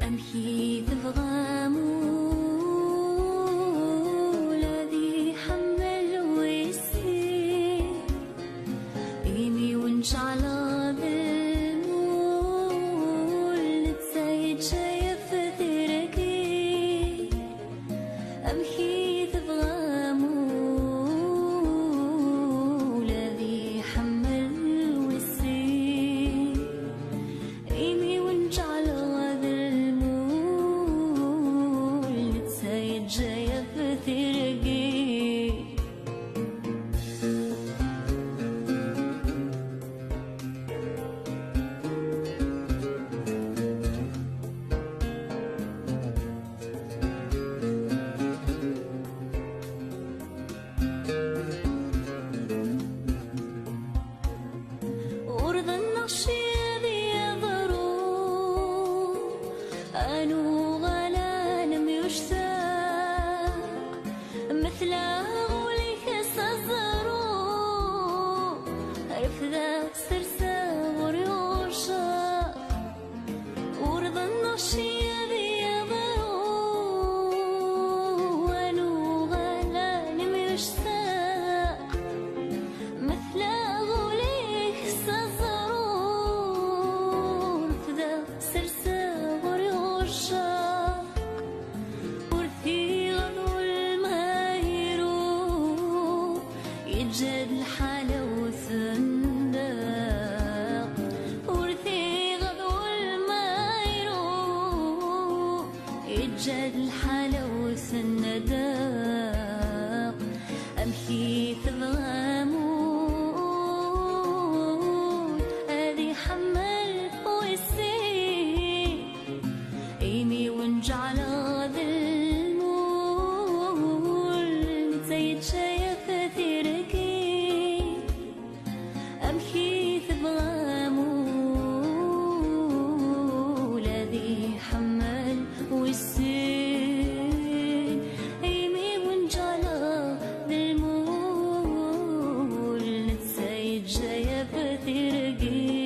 أمشي تبغى الذي حمل ويسير إيمي ونشعل بالمول نتسيد شايف تركي أمشي تبغى الذي حمل ويسير إيمي ونشعل جاية بترقي ورد النقشي ذي ضرور أنو غلان ميشتاق مثل غولك سزرو رفذاك سرسا وريوشا ورد النقشي ذي ضرو أنو غلان ميشتاق مثل غولك سزرو رفذاك سرسا وريوشا يجد الحالة وثندق ورثي غضو المايرو يجد الحالة وثندق أمشي تبغى موت هذي حمل ويسير إيمي ونجعل ذلمول نتسيد شايف تركي أمشي تبغى الذي حمل والسين إيمي ونجعل ذلمول نتسيد شايف تركي